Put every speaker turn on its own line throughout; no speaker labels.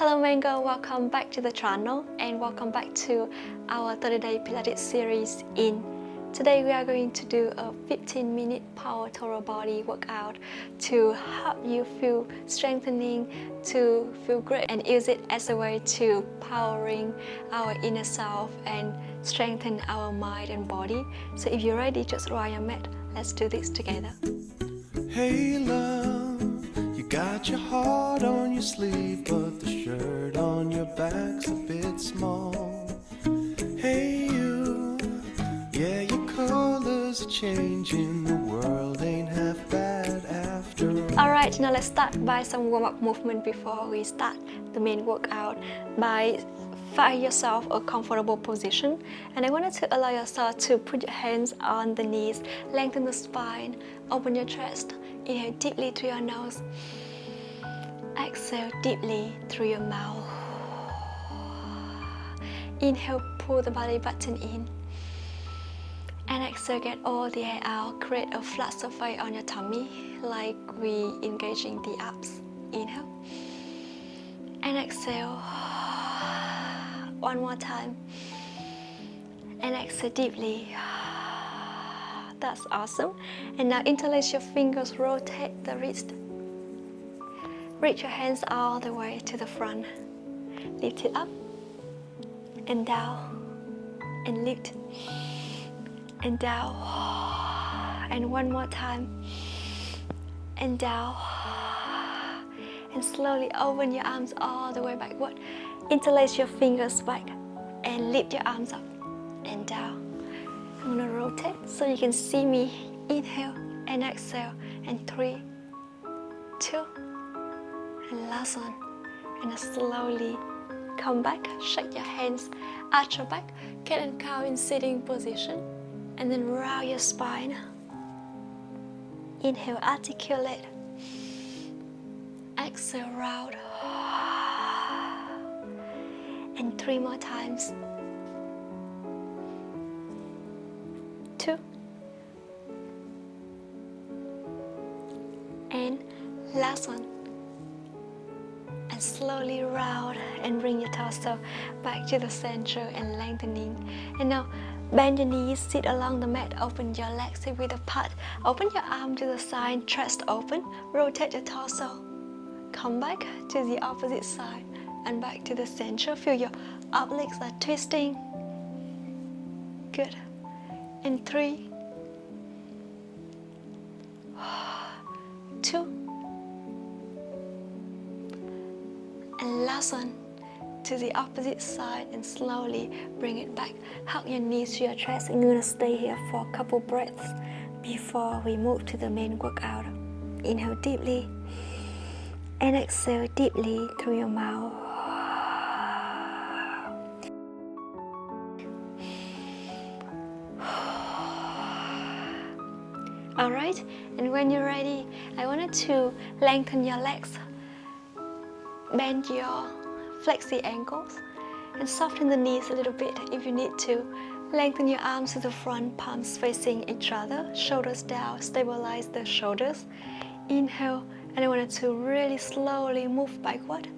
Hello Mango, welcome back to the channel and welcome back to our 30-day Pilates series. Today we are going to do a 15-minute power total body workout to help you feel strengthening, to feel great, and use it as a way to powering our inner self and strengthen our mind and body. So if you're ready, just roll on your mat. Let's do this together.
Hey love, you got your heart on your sleeve, but the shirt on your back's a bit small. Hey you, yeah, your colors are changing, the world ain't half bad after all.
Alright, now let's start by some warm-up movement before we start the main workout. By find yourself a comfortable position, and I wanted to allow yourself to put your hands on the knees, lengthen the spine, open your chest, inhale deeply through your nose, exhale deeply through your mouth. Inhale, pull the belly button in, and exhale, get all the air out. Create a flat surface on your tummy like we engaging the abs. Inhale and exhale. One more time, and exhale deeply. That's awesome. And now interlace your fingers, rotate the wrist, reach your hands all the way to the front, lift it up and down, and lift and down, and one more time, and down, and slowly open your arms all the way backward. Interlace your fingers back and lift your arms up and down. I'm gonna rotate so you can see me. Inhale and exhale, and 3, 2, and last one. And slowly come back, shake your hands, arch your back, cat and cow in sitting position, and then round your spine. Inhale, articulate. Exhale, round. And 3 more times. 2. And last one. And slowly round and bring your torso back to the center and lengthening. And now bend your knees, sit along the mat, open your legs width apart. Open your arm to the side, chest open, rotate your torso. Come back to the opposite side and back to the center. Feel your obliques are twisting. Good. And 3, 2, and last one to the opposite side, and slowly bring it back. Hug your knees to your chest, and you're gonna stay here for a couple breaths before we move to the main workout. Inhale deeply and exhale deeply through your mouth. Alright, and when you're ready, I wanted to lengthen your legs, bend your flexi ankles, and soften the knees a little bit if you need to. Lengthen your arms to the front, palms facing each other, shoulders down, stabilize the shoulders. Inhale, and I wanted to really slowly move backward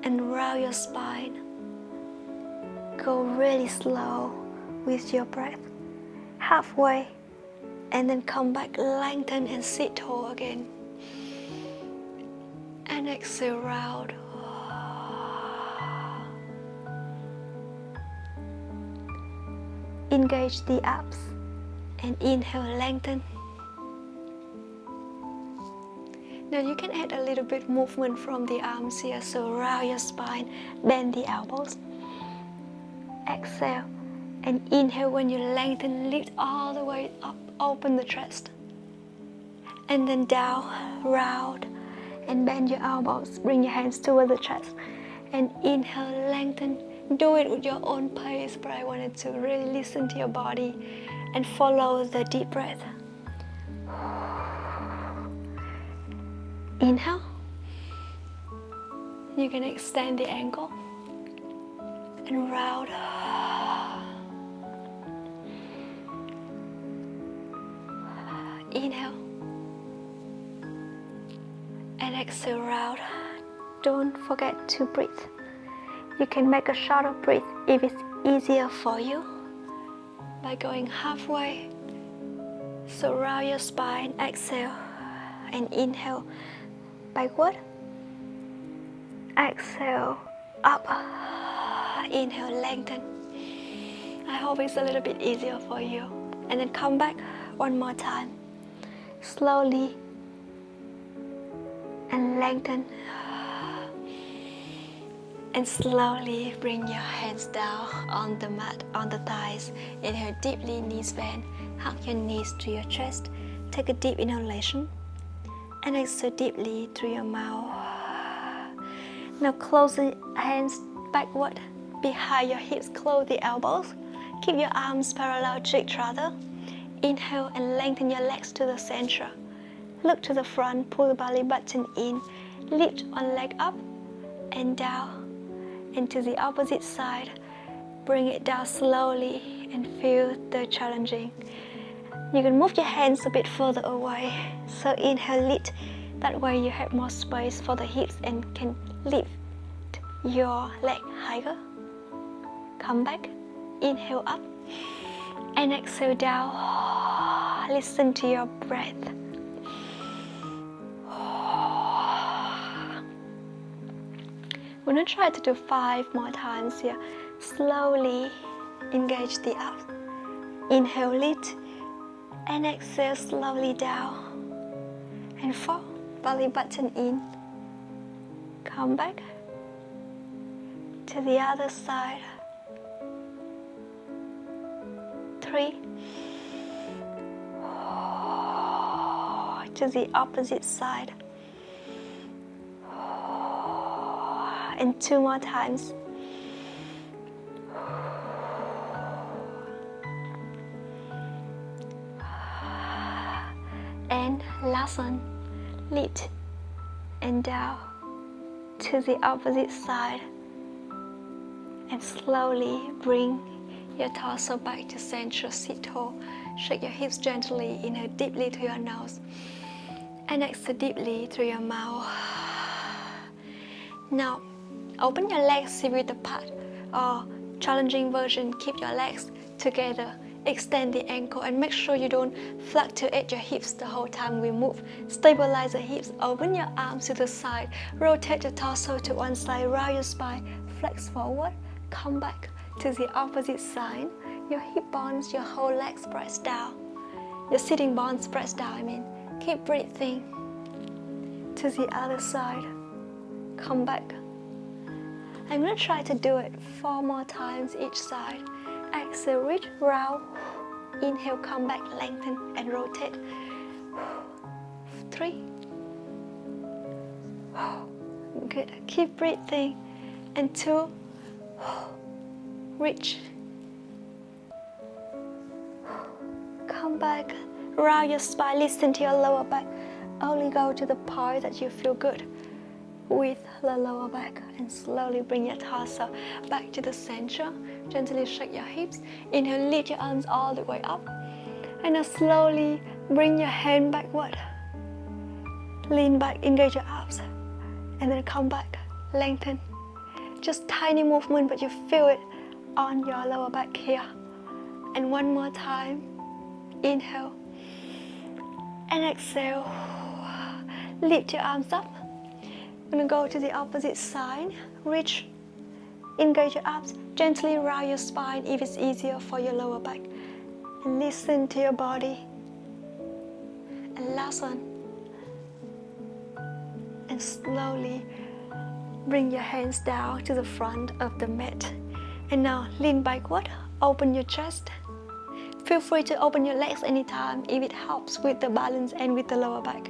and round your spine. Go really slow with your breath. Halfway, and then come back, lengthen and sit tall again. And exhale, round. Engage the abs, and inhale, lengthen. Now you can add a little bit movement from the arms here, so round your spine, bend the elbows. Exhale. And inhale, when you lengthen, lift all the way up, open the chest. And then down, round, and bend your elbows, bring your hands toward the chest. And inhale, lengthen. Do it with your own pace, but I wanted to really listen to your body and follow the deep breath. Inhale. You can extend the ankle and round. Inhale and exhale round. Don't forget to breathe. You can make a shorter breath if it's easier for you by going halfway. So round your spine, exhale and inhale backward. Exhale up, inhale, lengthen. I hope it's a little bit easier for you. And then come back one more time. Slowly and lengthen. And slowly bring your hands down on the mat, on the thighs. Inhale deeply, knees bend. Hug your knees to your chest. Take a deep inhalation. And exhale deeply through your mouth. Now close the hands backward, behind your hips, close the elbows. Keep your arms parallel to each other. Inhale and lengthen your legs to the center. Look to the front, pull the belly button in. Lift one leg up and down. And to the opposite side. Bring it down slowly and feel the challenging. You can move your hands a bit further away. So inhale, lift. That way you have more space for the hips and can lift your leg higher. Come back. Inhale up. And exhale down. Listen to your breath. We're going to try to do 5 more times here. Slowly engage the abs. Inhale, lift. And exhale slowly down. And 4. Belly button in. Come back. To the other side. 3. To the opposite side. And 2 more times. And last one. Lift and down to the opposite side. And slowly bring your torso back to center, sit tall. Shake your hips gently. Inhale deeply through your nose. And exhale deeply through your mouth. Now, open your legs if you're the part or challenging version. Keep your legs together. Extend the ankle and make sure you don't fluctuate your hips the whole time we move. Stabilize the hips. Open your arms to the side. Rotate your torso to one side. Round your spine. Flex forward. Come back to the opposite side. Your hip bones, your whole legs press down. Your sitting bones press down, Keep breathing. To the other side. Come back. I'm going to try to do it 4 more times each side. Exhale, reach round. Inhale, come back, lengthen and rotate. 3. Good. Keep breathing. And 2. Reach. Come back. Round your spine. Listen to your lower back. Only go to the part that you feel good with the lower back, and slowly bring your torso back to the center. Gently shake your hips. Inhale, lift your arms all the way up. And now slowly bring your hand backward. Lean back, engage your abs. And then come back, lengthen. Just tiny movement, but you feel it on your lower back here. And one more time. Inhale. And exhale. Lift your arms up. I'm going to go to the opposite side. Reach. Engage your abs. Gently round your spine if it's easier for your lower back. And listen to your body. And last one. And slowly bring your hands down to the front of the mat. And now lean backward. Open your chest. Feel free to open your legs anytime if it helps with the balance and with the lower back.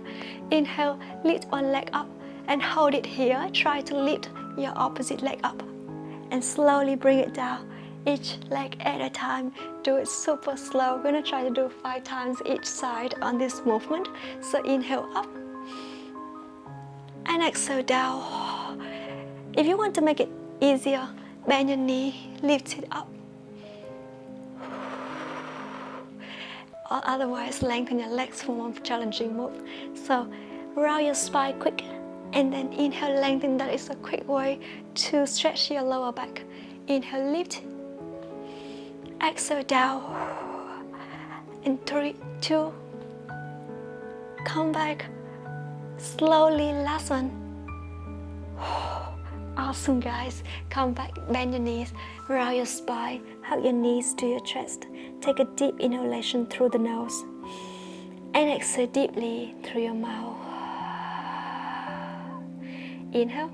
Inhale, lift one leg up and hold it here. Try to lift your opposite leg up and slowly bring it down, each leg at a time. Do it super slow. We're gonna try to do 5 times each side on this movement. So inhale up and exhale down. If you want to make it easier, bend your knee, lift it up. Or otherwise, lengthen your legs for more challenging move. So round your spine quick. And then inhale, lengthen. That is a quick way to stretch your lower back. Inhale, lift. Exhale, down. In 3, 2. Come back. Slowly, last one. Awesome, guys. Come back, bend your knees, round your spine, hug your knees to your chest. Take a deep inhalation through the nose and exhale deeply through your mouth. Inhale.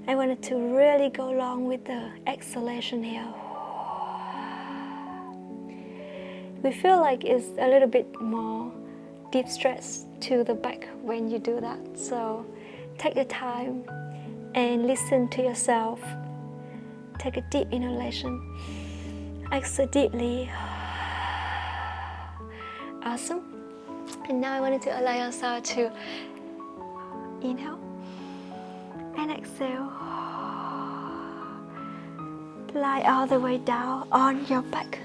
I wanted to really go long with the exhalation here. We feel like it's a little bit more deep stretch to the back when you do that. So take your time and listen to yourself. Take a deep inhalation. Exhale deeply. Awesome. And now I wanted to allow yourself to inhale and exhale. Lie all the way down on your back.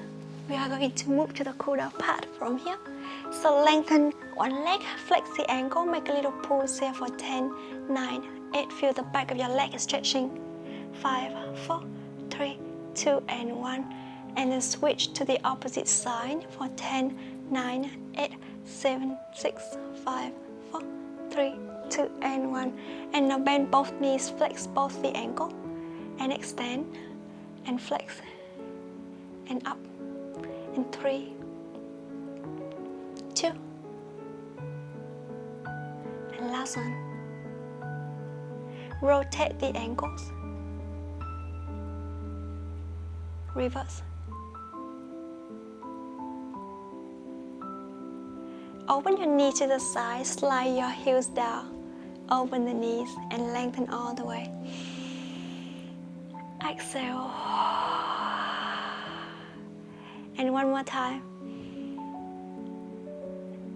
We are going to move to the cool down part from here. So lengthen one leg, flex the ankle, make a little pulse here for 10, 9, 8. Feel the back of your leg stretching. 5, 4, 3, 2, and 1. And then switch to the opposite side for 10, 9, 8, 7, 6, 5, 4, 3, 2, and 1. And now bend both knees, flex both the ankle, and extend, and flex, and up. In 3, 2, and last one. Rotate the ankles. Reverse. Open your knee to the side, slide your heels down. Open the knees and lengthen all the way. Exhale. And one more time.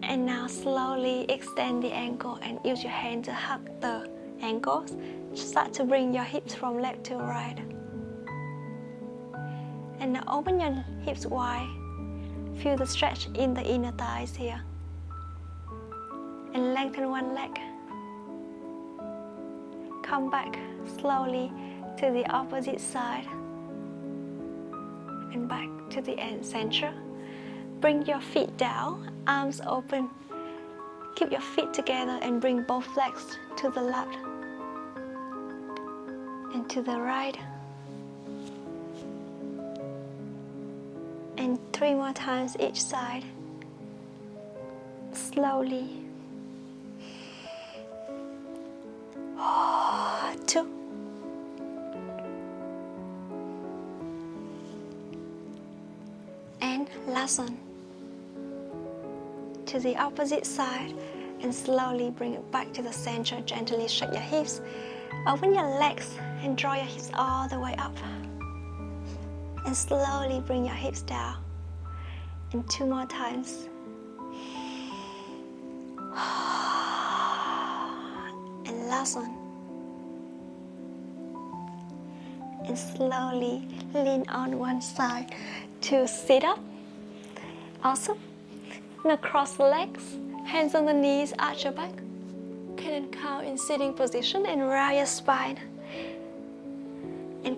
And now slowly extend the ankle and use your hand to hug the ankles. Start to bring your hips from left to right. And now open your hips wide. Feel the stretch in the inner thighs here. And lengthen one leg. Come back slowly to the opposite side. And back to the end center. Bring your feet down, arms open. Keep your feet together and bring both legs to the left and to the right. And 3 more times each side. Slowly. 2. And last one. To the opposite side and slowly bring it back to the center. Gently shake your hips. Open your legs and draw your hips all the way up. And slowly bring your hips down. And 2 more times. And last one. And slowly lean on one side to sit up. Awesome. Now cross the legs, hands on the knees, arch your back. Can then count in sitting position and round your spine. And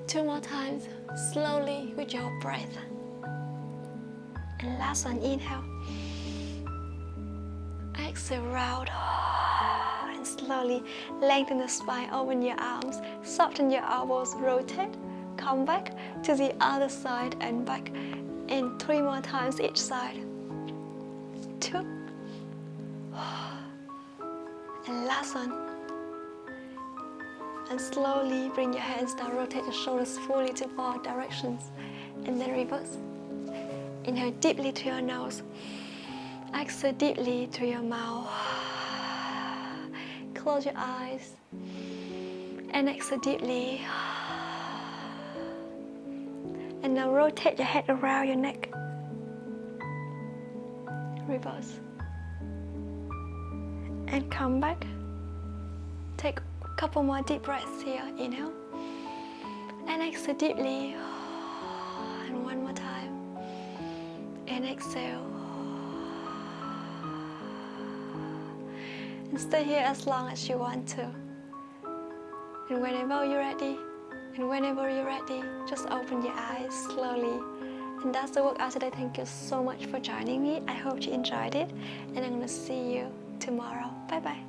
2 more times, slowly with your breath. And last one, inhale. Exhale, round. And slowly lengthen the spine, open your arms, soften your elbows, rotate. Come back to the other side and back. And 3 more times each side. 2. And last one. And slowly bring your hands down, rotate your shoulders fully to 4 directions. And then reverse. Inhale deeply through your nose. Exhale deeply through your mouth. Close your eyes. And exhale deeply. And now rotate your head around your neck. Reverse. And come back. Take a couple more deep breaths here. Inhale. And exhale deeply. And one more time. And exhale. And stay here as long as you want to. And whenever you're ready, just open your eyes slowly. And that's the workout today. Thank you so much for joining me. I hope you enjoyed it. And I'm gonna see you tomorrow. Bye bye.